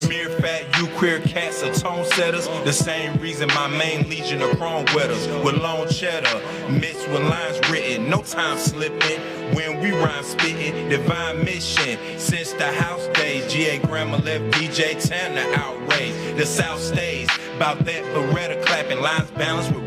Mere fat, you queer cats are tone setters. The same reason my main legion of chrome wetters. With long cheddar, mixed with lines written. No time slipping when we rhyme spitting. Divine mission since the house days. G.A. Grandma left DJ Tana outraged. The South stays about that Beretta clapping lines balanced with.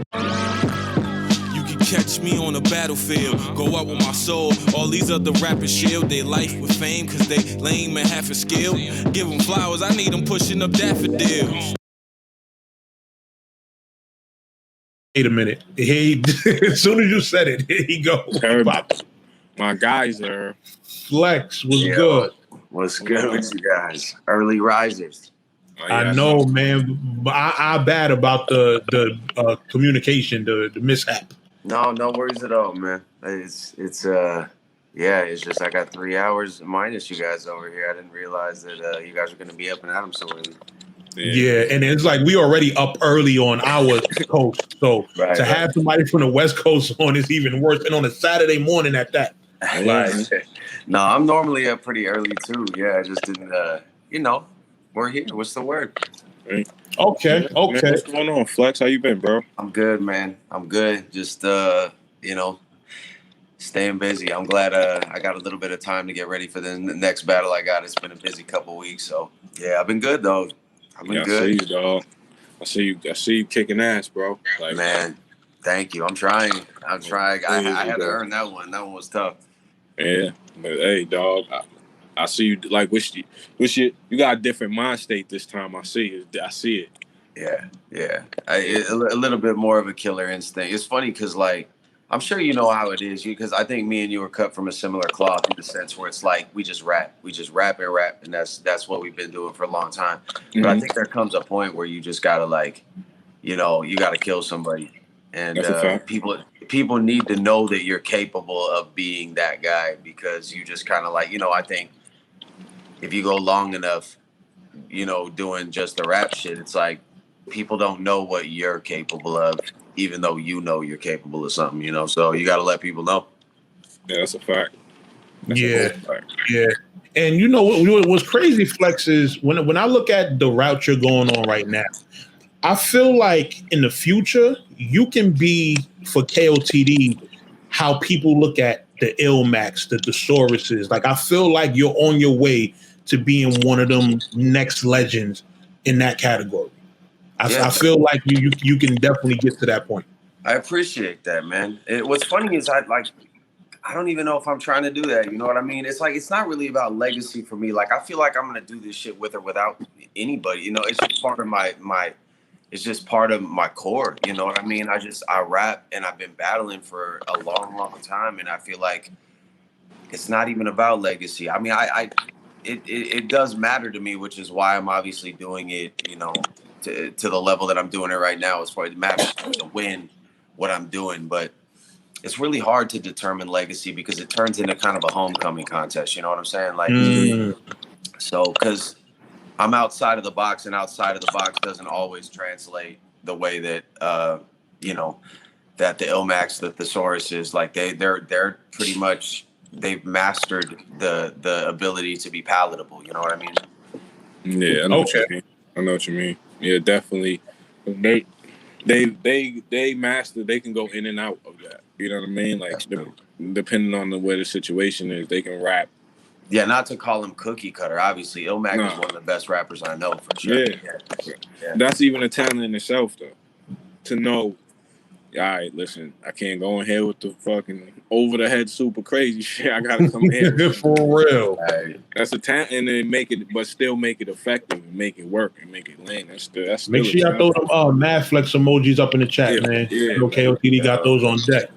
Catch me on the battlefield, go out with my soul. All these other rappers shield their life with fame, cause they lame and half a skill. Give them flowers, I need them pushing up daffodils. Wait a minute. As soon as you said it, here he goes. My guys are. Flex was good. What's good with you guys? Early risers. Oh, yeah, I know, man. But I bad about the communication, the mishap. No worries at all, man. It's just I got 3 hours minus you guys over here. I didn't realize that you guys were going to be up and at them so early. Yeah, and it's like we already up early on our coast, so to have somebody from the West Coast on is even worse, and on a Saturday morning at that. No, I'm normally up pretty early too. Yeah, I just didn't. We're here. What's the word? Okay. Man, what's going on, Flex? How you been, bro? I'm good, man. I'm good. Just staying busy. I'm glad I got a little bit of time to get ready for the next battle I got. It's been a busy couple weeks, so yeah, I've been good though. I've been good. I see you, dog. I see you kicking ass, bro. Like, man, thank you. I'm trying. I had to earn that one. That one was tough. Yeah, but hey, dog. I see you like wish you got a different mind state this time. I see it. Yeah. A little bit more of a killer instinct. It's funny because like I'm sure you know how it is, because I think me and you were cut from a similar cloth in the sense where it's like we just rap, and that's what we've been doing for a long time. Mm-hmm. But I think there comes a point where you just gotta you gotta kill somebody, and people need to know that you're capable of being that guy, because you just kind of I think. If you go long enough, doing just the rap shit, it's like people don't know what you're capable of, even though you're capable of something, so you got to let people know. Yeah, that's a fact. Yeah. And what's crazy, Flex, is when I look at the route you're going on right now, I feel like in the future, you can be for KOTD how people look at the Ilmax, the Thesauruses. Like, I feel like you're on your way to being one of them next legends in that category. I feel like you can definitely get to that point. I appreciate that, man. What's funny is I don't even know if I'm trying to do that. You know what I mean? It's like, it's not really about legacy for me. Like, I feel like I'm going to do this shit with or without anybody. It's just part of it's just part of my core. You know what I mean? I rap, and I've been battling for a long, long time. And I feel like it's not even about legacy. I mean, it does matter to me, which is why I'm obviously doing it, to the level that I'm doing it right now, as far as it matters to win what I'm doing. But it's really hard to determine legacy because it turns into kind of a homecoming contest. You know what I'm saying? Like, so, because I'm outside of the box, and outside of the box doesn't always translate the way that, that the Ilmax, the Thesaurus is. Like, they're pretty much, they've mastered the ability to be palatable. You know what I mean? Yeah, I know what you mean. Yeah, definitely. They master. They can go in and out of that. You know what I mean? Like, depending on where the situation is, they can rap. Yeah, not to call him cookie cutter. Obviously, Ilmax is one of the best rappers I know, for sure. Yeah. That's even a talent in itself, though. To know, all right, listen, I can't go in here with the fucking over the head super crazy shit. I gotta come here for real. Right. That's a talent, and then still make it effective, and make it work, and make it land. That's still make sure y'all throw them Madflex emojis up in the chat, man. Yeah. KOTD got those on deck.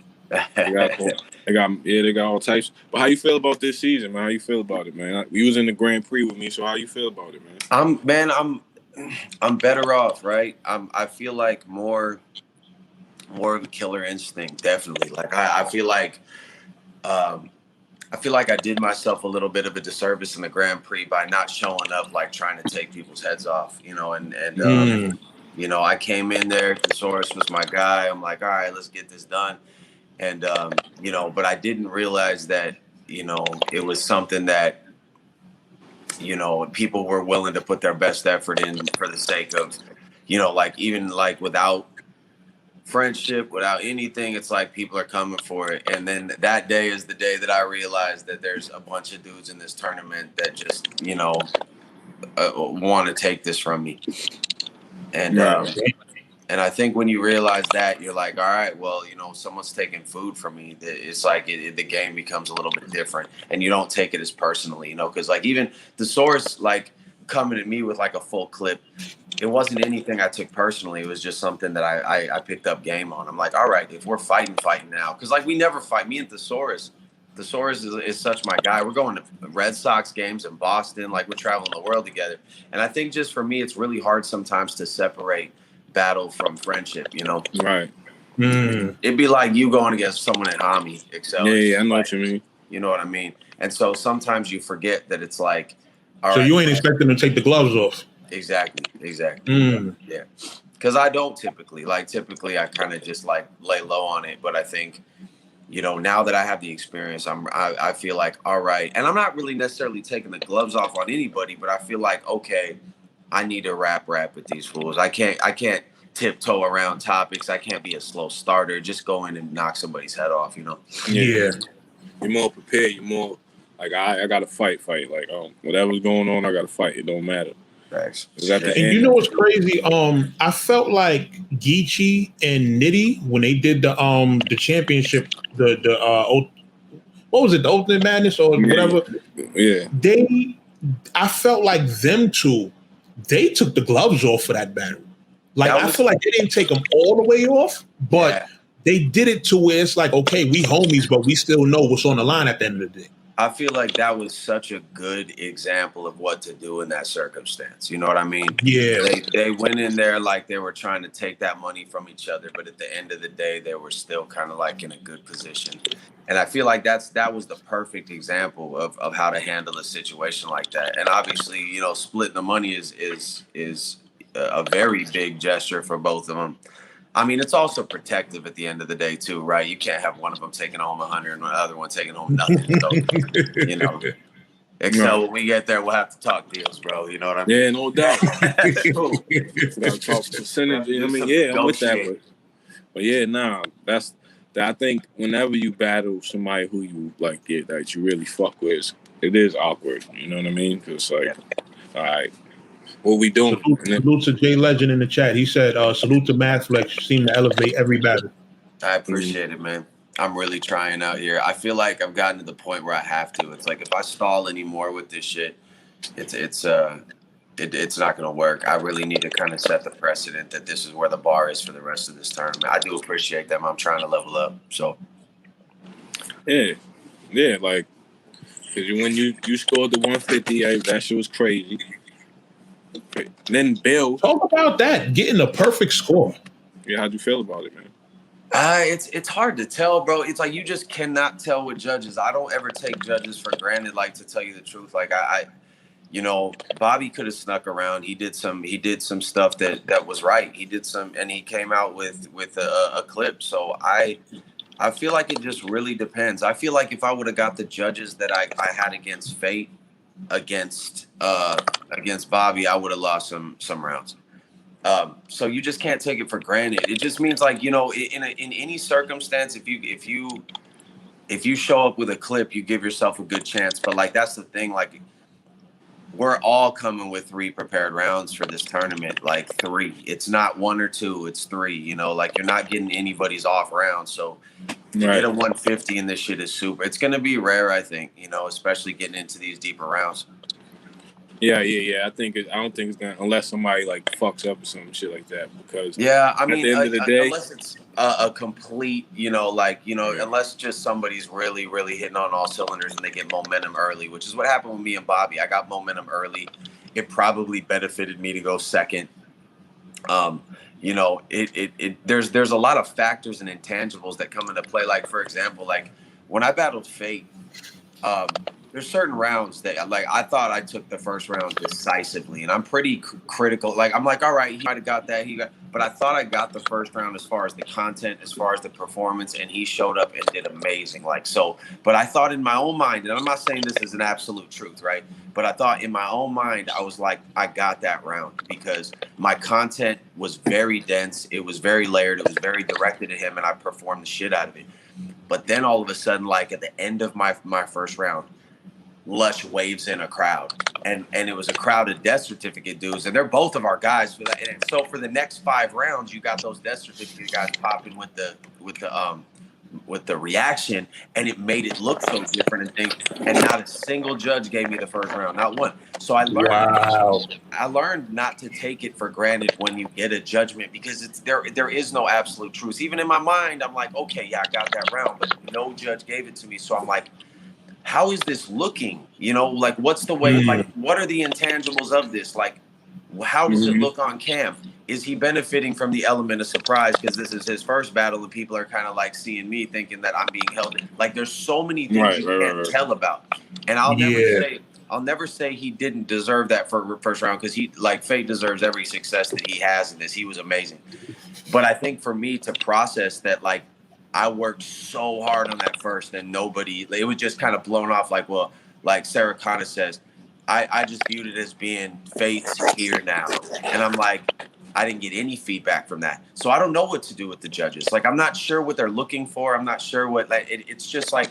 They got all types. But how you feel about this season, man? How you feel about it, man? You was in the Grand Prix with me, so how you feel about it, man? I'm better off, right? I feel like more of a killer instinct, definitely. Like I feel like I did myself a little bit of a disservice in the Grand Prix by not showing up, like trying to take people's heads off, and I came in there, Thesaurus was my guy. I'm like, all right, let's get this done. And, but I didn't realize that, it was something that, you know, people were willing to put their best effort in for the sake of, you know, like even like without friendship, without anything, it's like people are coming for it. And then that day is the day that I realized that there's a bunch of dudes in this tournament that just, you know, want to take this from me. And and I think when you realize that, you're like, all right, well, you know, someone's taking food from me. It's like the game becomes a little bit different, and you don't take it as personally, you know, because like even the source, like coming at me with like a full clip, it wasn't anything I took personally. It was just something that I picked up game on. I'm like, all right, if we're fighting now, because like we never fight. Me and Thesaurus is such my guy. We're going to Red Sox games in Boston, like we're traveling the world together. And I think just for me, it's really hard sometimes to separate battle from friendship, you know? Right. It'd be like you going against someone at Hami Excel. Yeah, I know what you mean. You know what I mean? And so sometimes you forget that it's like, all right, you ain't expecting to take the gloves off. Exactly. Yeah. Because I don't typically I kind of just like lay low on it. But I think, you know, now that I have the experience, I feel like, all right. And I'm not really necessarily taking the gloves off on anybody, but I feel like, okay, I need to rap with these fools. I can't tiptoe around topics. I can't be a slow starter. Just go in and knock somebody's head off, you know? Yeah. You're more prepared. You're more like, I got to fight. Like, whatever's going on, I got to fight. It don't matter. Thanks. And you know what's crazy? I felt like Geechee and Nitty, when they did the championship, what was it, the Ultimate Madness or whatever? Yeah. I felt like them two, they took the gloves off for that battle. Like, I feel like they didn't take them all the way off, but they did it to where it's like, okay, we homies, but we still know what's on the line at the end of the day. I feel like that was such a good example of what to do in that circumstance. You know what I mean? Yeah. They went in there like they were trying to take that money from each other, but at the end of the day, they were still kind of like in a good position. And I feel like that was the perfect example of how to handle a situation like that. And obviously, you know, splitting the money is a very big gesture for both of them. I mean, it's also protective at the end of the day too, right? You can't have one of them taking home 100 and the other one taking home nothing. So, you know, Excel, when we get there, we'll have to talk deals, bro. You know what I mean? Yeah, no doubt. Gotta talk percentage. I mean, yeah, I'm with that. But yeah, I think whenever you battle somebody who you like, that you really fuck with, it is awkward. You know what I mean? Because like, all right. What we doing? Salute to J Legend in the chat. He said, salute to Madflex. Seem to elevate every battle. I appreciate it, man. I'm really trying out here. I feel like I've gotten to the point where I have to. It's like if I stall anymore with this shit, it's not going to work. I really need to kind of set the precedent that this is where the bar is for the rest of this tournament. I do appreciate that. I'm trying to level up. So yeah, like when you scored the 150, that shit was crazy. Then Bill, talk about that, getting a perfect score. Yeah, how'd you feel about it, man? It's hard to tell, bro. It's like you just cannot tell with judges. I don't ever take judges for granted. Like, to tell you the truth, like I you know, Bobby could have snuck around. He did some stuff that was right. He did some, and he came out with a clip. So I feel like it just really depends. I feel like if I would have got the judges that I had against Fate, against Bobby, I would have lost some rounds. So you just can't take it for granted. It just means, like, you know, in any circumstance, if you show up with a clip, you give yourself a good chance. But like, that's the thing, like, we're all coming with 3 prepared rounds for this tournament, like 3. It's not 1 or 2, it's 3, you know, like you're not getting anybody's off round. So to get a 150 in this shit is super. It's going to be rare, I think, you know, especially getting into these deeper rounds. Yeah. I don't think it's gonna, unless somebody like fucks up or some shit like that. Because I mean, at the end of the day, unless it's a complete, you know, like, you know, unless just somebody's really, really hitting on all cylinders and they get momentum early, which is what happened with me and Bobby. I got momentum early. It probably benefited me to go second. You know, there's a lot of factors and intangibles that come into play. Like, for example, like when I battled Fate, there's certain rounds that like I thought I took the first round decisively, and I'm pretty critical. Like I'm like, all right, he might have got that, but I thought I got the first round as far as the content, as far as the performance, and he showed up and did amazing. Like so, but I thought in my own mind, and I'm not saying this is an absolute truth, right? But I thought in my own mind, I was like, I got that round because my content was very dense, it was very layered, it was very directed at him, and I performed the shit out of it. But then all of a sudden, like at the end of my first round, Lush waves in a crowd, and it was a crowd of death certificate dudes, and they're both of our guys for that. And so for the next 5 rounds, you got those death certificate guys popping with the reaction, and it made it look so different and things. And not a single judge gave me the first round, not one. So I learned. Wow. I learned not to take it for granted when you get a judgment, because there is no absolute truth. Even in my mind, I'm like, okay, yeah, I got that round, but no judge gave it to me. So I'm like, how is this looking? You know, like what's the way, like what are the intangibles of this? Like, how does it look on cam? Is he benefiting from the element of surprise because this is his first battle and people are kind of like seeing me thinking that I'm being held? Like there's so many things you can't tell about. And I'll never say he didn't deserve that for first round, because he, like, Fate deserves every success that he has in this. He was amazing. But I think for me to process that, like, I worked so hard on that first and nobody, it was just kind of blown off. Like, well, like Sarah Connor says, I just viewed it as being Fate's here now. And I'm like, I didn't get any feedback from that. So I don't know what to do with the judges. Like, I'm not sure what they're looking for. I'm not sure what, like, it's just like,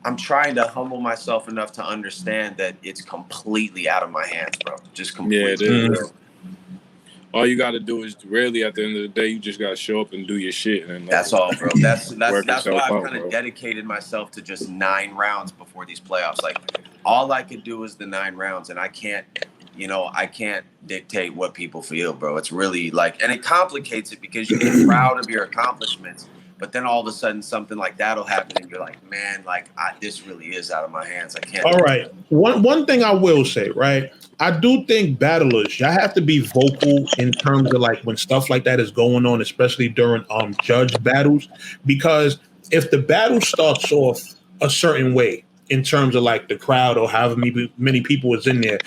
I'm trying to humble myself enough to understand that it's completely out of my hands, bro. Just completely. Yeah, it is. All you got to do is really, at the end of the day, you just got to show up and do your shit. And that's all, bro. That's why I've kind of dedicated myself to just 9 rounds before these playoffs. Like, all I could do is the 9 rounds, and I can't dictate what people feel, bro. It's really like, and it complicates it because you get proud of your accomplishments, but then all of a sudden something like that'll happen, and you're like, man, like this really is out of my hands. I can't. All right. One thing I will say, right? I do think battlers, y'all have to be vocal in terms of like when stuff like that is going on, especially during judge battles, because if the battle starts off a certain way in terms of like the crowd or however many people is in there,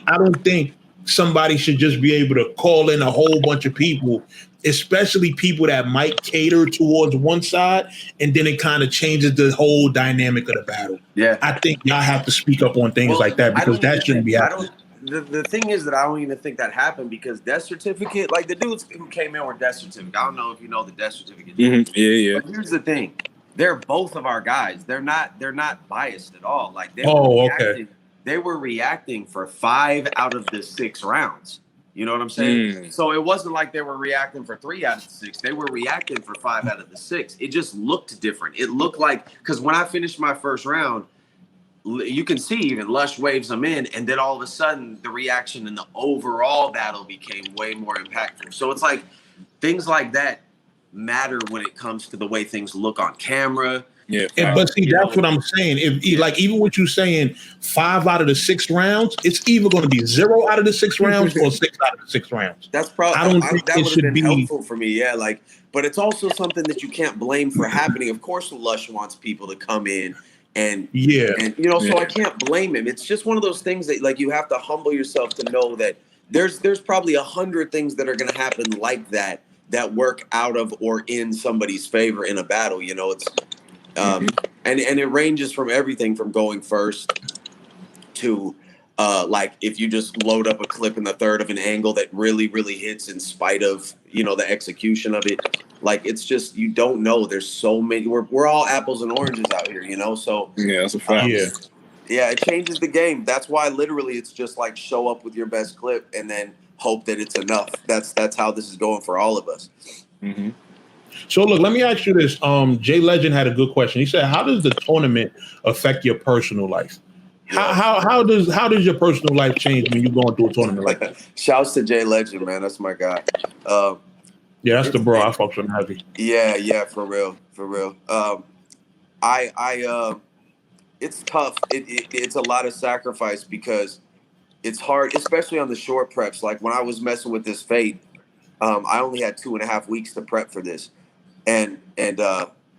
I don't think somebody should just be able to call in a whole bunch of people, especially people that might cater towards one side, and then it kind of changes the whole dynamic of the battle. Yeah, I think y'all have to speak up on things like that, because that shouldn't be happening. The thing is that I don't even think that happened, because death certificate, like the dudes who came in were death certificate. I don't know if you know the death certificate. Yeah. But here's the thing. They're both of our guys. They're not biased at all. Like they were reacting for 5 out of the 6 rounds. You know what I'm saying? So it wasn't like they were reacting for 3 out of the 6. They were reacting for 5 out of the 6. It just looked different. It looked like, because when I finished my first round, you can see even Lush waves them in, and then all of a sudden the reaction in the overall battle became way more impactful. So it's like things like that matter when it comes to the way things look on camera. Yeah, but see, that's what I'm saying. If like even what you're saying, 5 out of the 6 rounds, it's either going to be 0 out of the 6 rounds or 6 out of the 6 rounds. That's probably. I don't think that it should be helpful for me. Yeah, like, but it's also something that you can't blame for happening. Of course, Lush wants people to come in. And so I can't blame him. It's just one of those things that, like, you have to humble yourself to know that there's probably 100 things that are going to happen like that work out of or in somebody's favor in a battle. You know, it's and it ranges from everything from going first to like if you just load up a clip in the third of an angle that really, really hits in spite of, you know, the execution of it. Like, it's just, you don't know. There's so many. We're all apples and oranges out here, you know? So yeah, that's a fact. Yeah, it changes the game. That's why literally it's just like show up with your best clip and then hope that it's enough. That's how this is going for all of us. Mm-hmm. So look, let me ask you this. Jay Legend had a good question. He said, how does the tournament affect your personal life? How does your personal life change when you're going through a tournament like that? Shouts to Jay Legend, man. That's my guy. Yeah, that's the bro. I fuck with him heavy. Yeah, for real. It's tough. It's a lot of sacrifice because it's hard, especially on the short preps. Like when I was messing with this Fate, I only had 2.5 weeks to prep for this, and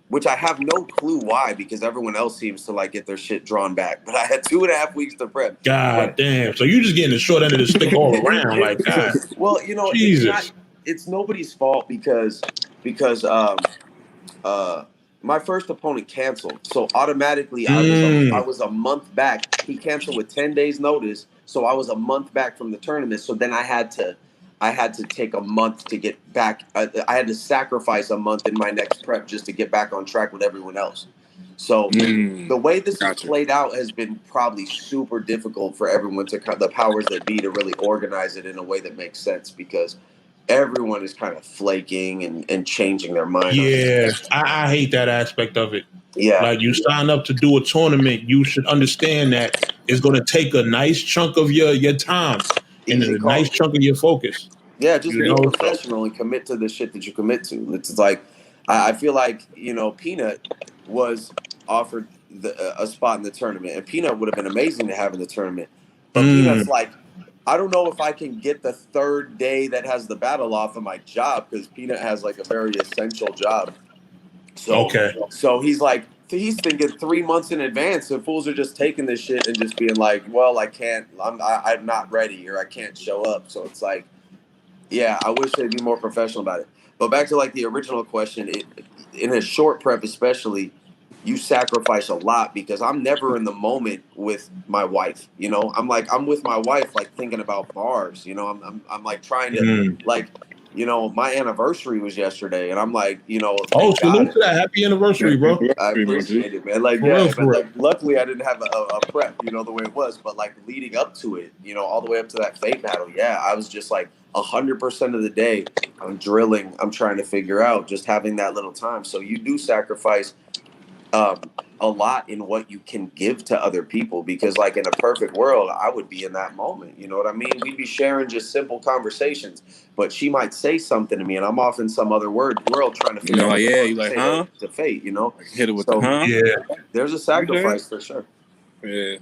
which I have no clue why, because everyone else seems to like get their shit drawn back. But I had 2.5 weeks to prep. God damn! So you just getting the short end of the stick all around, like God. Well, you know, it's nobody's fault because my first opponent canceled, so automatically I was a month back. He canceled with 10 days notice, so I was a month back from the tournament. So then I had to take a month to get back. I had to sacrifice a month in my next prep just to get back on track with everyone else. So the way this has played out has been probably super difficult for everyone the powers that be to really organize it in a way that makes sense, because everyone is kind of flaking and changing their mind. Yeah, I hate that aspect of it. Yeah. Like, you sign up to do a tournament, you should understand that it's going to take a nice chunk of your time and a nice chunk of your focus. Yeah, just be professional and commit to the shit that you commit to. It's like, I feel like, you know, Peanut was offered a spot in the tournament, and Peanut would have been amazing to have in the tournament. But Peanut's like, I don't know if I can get the third day that has the battle off of my job, because Peanut has like a very essential job. So, so he's thinking 3 months in advance, and fools are just taking this shit and just being like, well, I'm not ready, or I can't show up. So it's like, yeah, I wish they'd be more professional about it. But back to like the original question, in a short prep especially, you sacrifice a lot, because I'm never in the moment with my wife. You know, I'm with my wife, like thinking about bars. You know, I'm like trying to like, you know, my anniversary was yesterday, and I'm like, you know, salute to that. Happy anniversary, bro. I appreciate it, man. Like, yeah, but like, luckily I didn't have a prep, you know, the way it was, but like leading up to it, you know, all the way up to that fate battle, yeah, I was just like 100% of the day I'm drilling, I'm trying to figure out, just having that little time. So you do sacrifice a lot in what you can give to other people, because like in a perfect world, I would be in that moment. You know what I mean? We'd be sharing just simple conversations, but she might say something to me and I'm off in some other world trying to figure out you like, huh? To fate, you know? Hit it with the huh? Yeah. There's a sacrifice for sure. Yeah.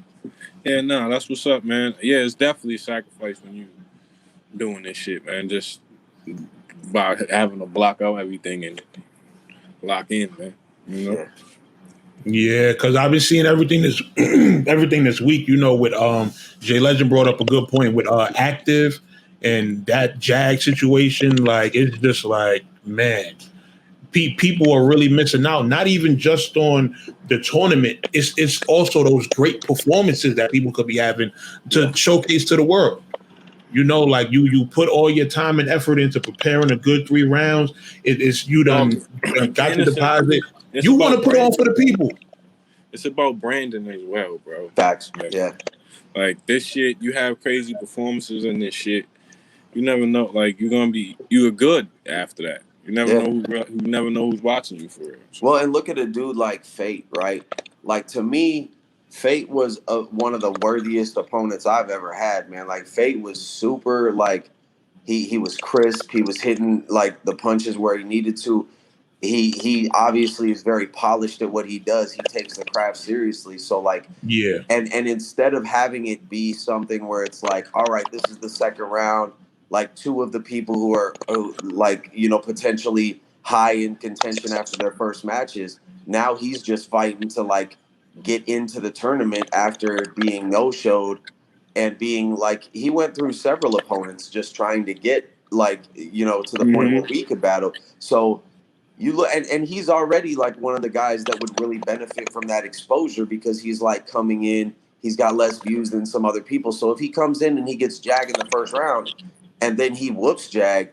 Yeah, no, that's what's up, man. Yeah, it's definitely a sacrifice when you doing this shit, man. Just by having to block out everything and lock in, man. You know? Yeah, because I've been seeing everything this week. You know, with Jay Legend brought up a good point with Active and that Jag situation. Like, it's just like, man, people are really missing out. Not even just on the tournament. It's also those great performances that people could be having to showcase to the world. You know, like you put all your time and effort into preparing a good 3 rounds. It's you done got the deposit. You want to put on for the people. It's about branding as well, bro. Facts. Like, yeah. Like this shit, you have crazy performances in this shit. You never know. Like you're good after that. You never know who's watching you for real. So. Well, and look at a dude like Fate, right? Like, to me, Fate was one of the worthiest opponents I've ever had, man. Like, Fate was super, like, he was crisp. He was hitting, like, the punches where he needed to. He obviously is very polished at what he does. He takes the craft seriously. So, like, yeah. And instead of having it be something where it's like, all right, this is the second round, like 2 of the people who are like, you know, potentially high in contention after their first matches, now he's just fighting to like get into the tournament after being no-showed and being like, he went through several opponents just trying to get like, you know, to the point where we could battle. So you look, and he's already like one of the guys that would really benefit from that exposure, because he's like coming in, he's got less views than some other people. So if he comes in and he gets Jag in the first round and then he whoops Jag,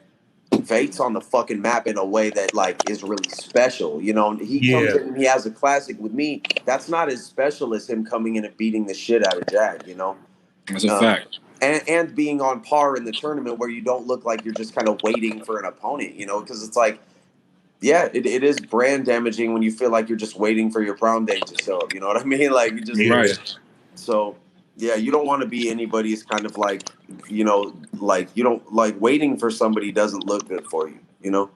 Fate's on the fucking map in a way that like is really special. You know, he comes in and he has a classic with me. That's not as special as him coming in and beating the shit out of Jag, you know? That's a fact. And being on par in the tournament where you don't look like you're just kind of waiting for an opponent, you know? Because it's like, yeah, it is brand damaging when you feel like you're just waiting for your prom date to show up. You know what I mean? Like, you just right. So, yeah, you don't want to be anybody's kind of like, you know, like you don't like waiting for somebody doesn't look good for you, you know?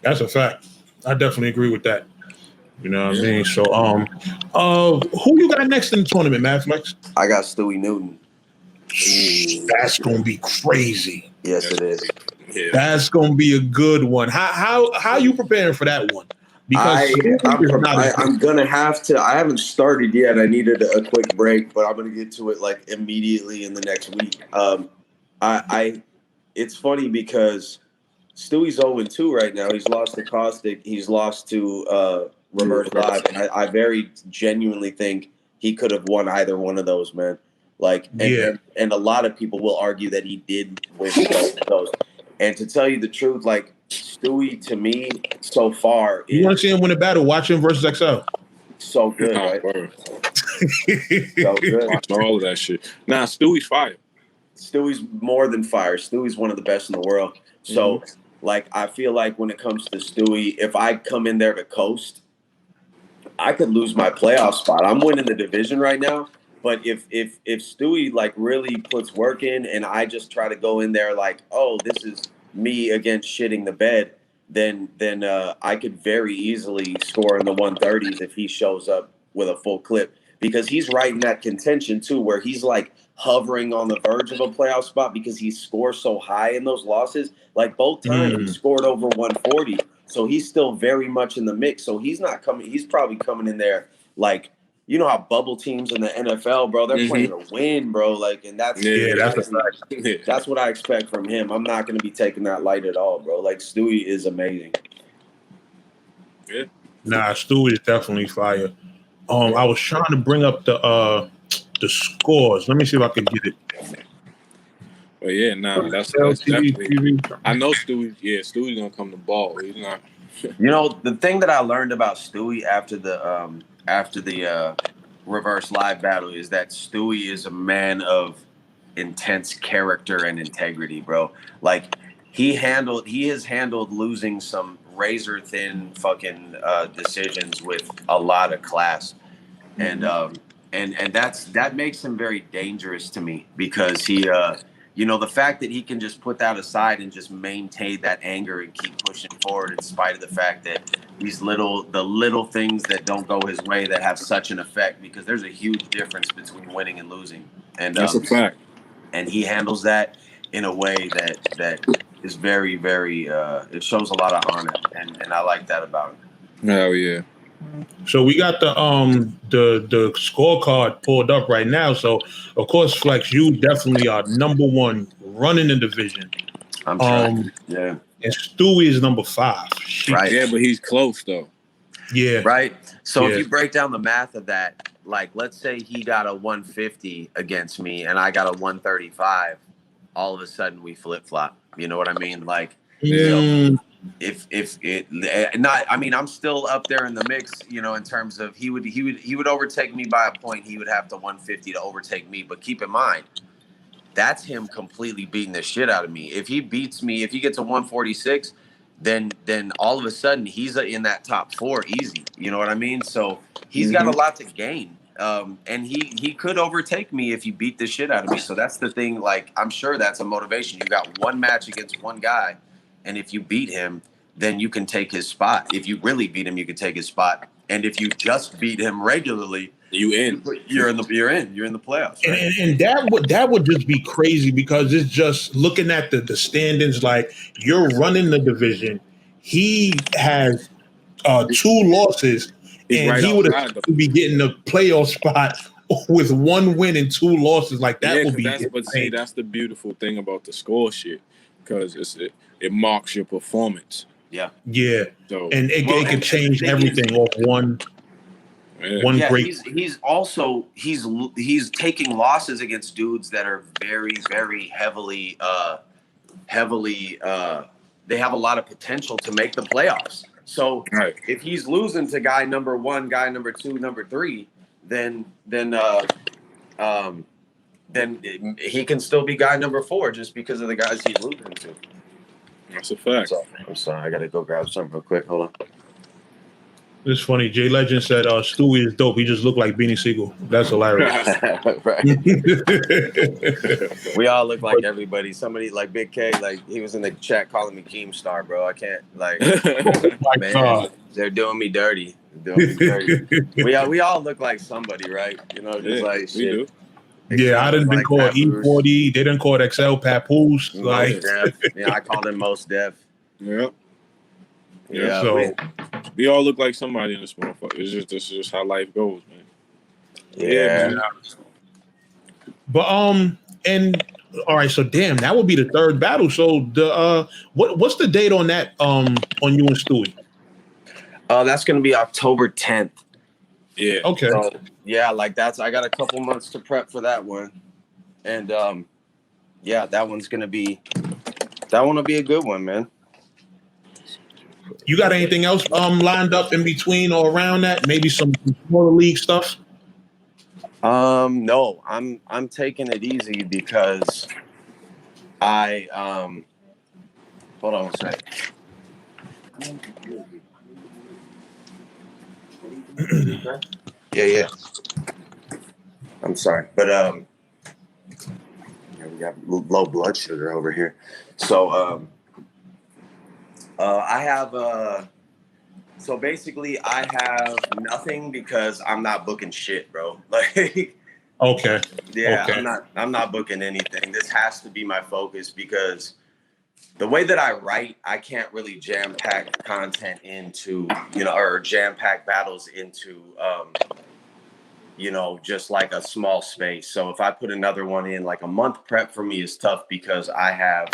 That's a fact. I definitely agree with that. You know what I mean? So, who you got next in the tournament, Madflex? I got Stewie Newton. That's gonna be crazy. Yes, it is. Yeah. That's gonna be a good one. How are you preparing for that one? Because I'm gonna have to. I haven't started yet. I needed a quick break, but I'm gonna get to it like immediately in the next week. It's funny because Stewie's 0-2 right now. He's lost to Caustic. He's lost to Reverse Live, and I very genuinely think he could have won either one of those, man. Like, and a lot of people will argue that he did win both of those. And to tell you the truth, like Stewie to me so far, you want to see him win a battle? Watch him versus XL. So good, right? So good. Watching all of that shit. Nah, Stewie's fire. Stewie's more than fire. Stewie's one of the best in the world. So, like, I feel like when it comes to Stewie, if I come in there to coast, I could lose my playoff spot. I'm winning the division right now, but if Stewie like really puts work in, and I just try to go in there like, oh, this is me against shitting the bed, then I could very easily score in the 130s if he shows up with a full clip, because he's right in that contention too, where he's like hovering on the verge of a playoff spot because he scores so high in those losses. Like both times he scored over 140. So he's still very much in the mix. So he's not coming. He's probably coming in there like, you know how bubble teams in the NFL, bro, they're playing to win, bro. Like, and that's that's what I expect from him. I'm not going to be taking that light at all, bro. Like Stewie is amazing. Yeah. Nah, Stewie is definitely fire. I was trying to bring up the scores. Let me see if I can get it. But yeah, that's definitely. I know Stewie. Yeah, Stewie's gonna come to ball. He's not. You know, the thing that I learned about Stewie after the Reverse Live battle is that Stewie is a man of intense character and integrity, bro. Like he has handled losing some razor thin fucking decisions with a lot of class, and that makes him very dangerous to me, because he you know, the fact that he can just put that aside and just maintain that anger and keep pushing forward in spite of the fact that the little things that don't go his way that have such an effect, because there's a huge difference between winning and losing. And that's a fact. And he handles that in a way that is very, very it shows a lot of honor, and I like that about him. Hell yeah. So we got the scorecard pulled up right now. So of course, Flex, you definitely are number one running the division. I'm trying. Yeah. And Stewie is number 5. Right. Yeah, but he's close though. Yeah. Right. So if you break down the math of that, like let's say he got a 150 against me and I got a 135, all of a sudden we flip flop. You know what I mean? Like, you know, if it not, I mean, I'm still up there in the mix, you know, in terms of he would overtake me by a point. He would have to 150 to overtake me. But keep in mind, that's him completely beating the shit out of me. If he beats me, if he gets a 146, then all of a sudden he's in that top 4 easy. You know what I mean? So he's got a lot to gain. And he could overtake me if he beat the shit out of me. So that's the thing. Like, I'm sure that's a motivation. You got one match against one guy, and if you beat him, then you can take his spot. If you really beat him, you can take his spot. And if you just beat him regularly, you're in the playoffs. Right? And that would just be crazy, because it's just looking at the standings. Like, you're running the division. He has 2 losses. And he would be getting a playoff spot with 1 win and 2 losses. Like, that would be. But see, that's the beautiful thing about the score shit, because it marks your performance. Yeah. Yeah. So, and it can change everything off one great. He's also he's taking losses against dudes that are very, very heavily they have a lot of potential to make the playoffs. So if he's losing to guy number 1, guy number 2, number 3, then he can still be guy number 4 just because of the guys he's losing to. That's a fact. I'm sorry, I gotta go grab something real quick. Hold on. It's funny. Jay Legend said Stewie is dope. He just looked like Beanie Siegel. That's hilarious. We all look like everybody. Somebody like Big K, like he was in the chat calling me Keemstar, bro. I can't man. They're doing me dirty. We all look like somebody, right? You know, just like shit. Yeah, I didn't call E40. They didn't call it XL Papoose. Like, yeah, I called him Most Def. Yep. Yeah, so we all look like somebody in this motherfucker. This is just how life goes, man. Yeah. Man. But and all right, so damn, that would be the third battle. So the what's the date on that on you and Stewie? That's gonna be October 10th. Yeah. Okay. So, yeah, like I got a couple months to prep for that one. And yeah, that one will be a good one, man. You got anything else lined up in between or around that? Maybe some smaller league stuff? No, I'm taking it easy because I hold on a second. Yeah. I'm sorry, but yeah, we got low blood sugar over here. So I have so basically I have nothing because I'm not booking shit, bro. Like Okay. yeah, okay. I'm not booking anything. This has to be my focus because the way that I write, I can't really jam-pack content into, or jam-pack battles into, just like a small space. So if I put another one in, like a month prep for me is tough because I have,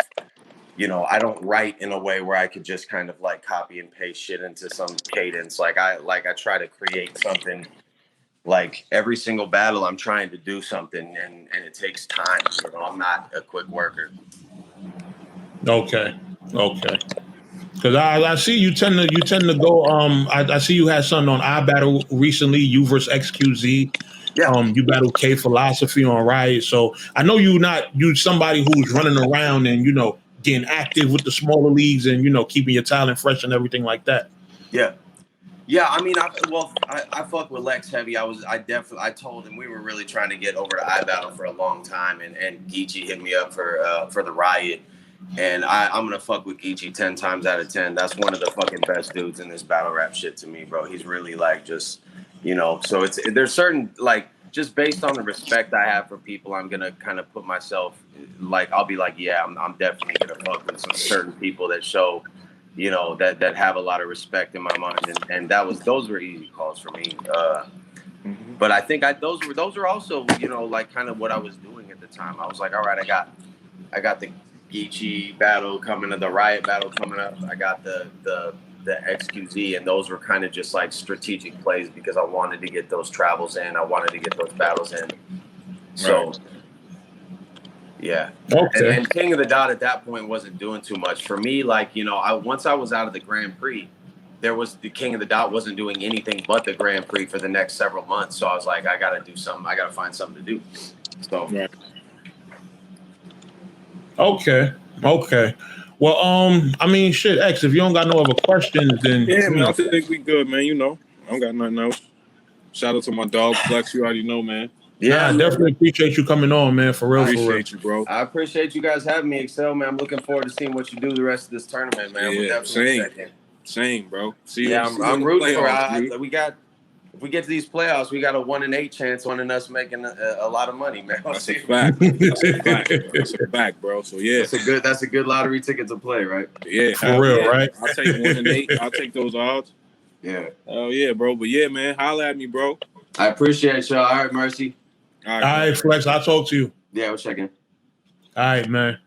I don't write in a way where I could just kind of like copy and paste shit into some cadence. I try to create something. Like every single battle, I'm trying to do something, and it takes time. I'm not a quick worker. Okay. Because I see you tend to go. I see you had something on iBattle recently. You versus XQZ. Yeah. You battled K Philosophy on Riot. So I know you somebody who's running around and getting active with the smaller leagues and keeping your talent fresh and everything like that. Yeah. Yeah, I mean, I fuck with Lex heavy. I told him we were really trying to get over to iBattle for a long time, and Geechee hit me up for the Riot, and I'm gonna fuck with Geechee 10 times out of 10. That's one of the fucking best dudes in this battle rap shit to me, bro. He's really like just, so there's certain like just based on the respect I have for people, I'm gonna kind of put myself like I'll be like, yeah, I'm definitely gonna fuck with some certain people that show. That have a lot of respect in my mind, and those were easy calls for me. But I think those were also like kind of what I was doing at the time. I was like, all right, I got the Geechee battle coming up, the Riot battle coming up. I got the XQZ, and those were kind of just like strategic plays because I wanted to get those travels in. I wanted to get those battles in. So. Right. Yeah. Okay. And King of the Dot at that point wasn't doing too much for me. Like, once I was out of the Grand Prix, the King of the Dot wasn't doing anything but the Grand Prix for the next several months. So I was like, I got to do something. I got to find something to do. So. Right. Okay. Well, I mean, shit, X, if you don't got no other questions, then. Yeah, man, I think we good, man. I don't got nothing else. Shout out to my dog, Flex. You already know, man. Yeah, I definitely appreciate you coming on, man. For real, appreciate you, bro. I appreciate you guys having me, Excel, man. I'm looking forward to seeing what you do the rest of this tournament, man. Yeah, same, bro. I'm rooting for it. If we get to these playoffs, we got a 1 in 8 chance on us making a lot of money, man. That's a fact. That's a fact, bro. So yeah, that's a good lottery ticket to play, right? Yeah, for real, right? I'll take 1 in 8. I'll take those odds. Yeah. Oh yeah, bro. But yeah, man, holla at me, bro. I appreciate y'all. All right, Mercy. All right, Flex. I'll talk to you. Yeah, we'll check in. All right, man.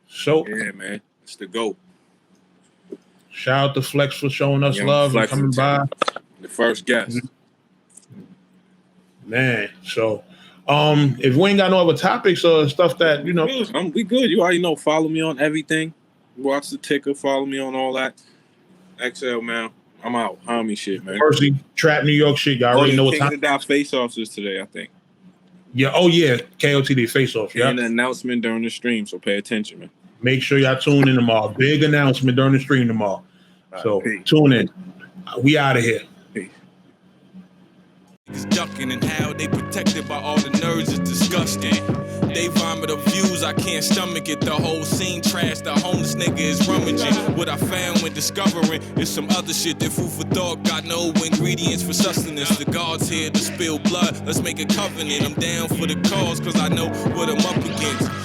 So yeah, man, it's the GOAT. Shout out to Flex for showing us love and coming by. The first guest. Man, so if we ain't got no other topics or stuff that we good. You already know. Follow me on everything. Watch the ticker. Follow me on all that. XL, man. I'm out. Homie shit, man. Percy, Trap New York shit. Y'all already know what time. King of the Dot face-offs is today, I think. Yeah. Oh yeah. KOTD face-off. Yeah. And an announcement during the stream, so pay attention, man. Make sure y'all tune in tomorrow. Big announcement during the stream tomorrow. So tune in. We out of here. Peace. ducking, and how they protected by all the nerds is disgusting. They vomit of views, I can't stomach it. The whole scene trash, the homeless nigga is rummaging. What I found when discovering is some other shit that food for thought. Got no ingredients for sustenance. The God's here to spill blood, let's make a covenant. I'm down for the cause, cause I know what I'm up against.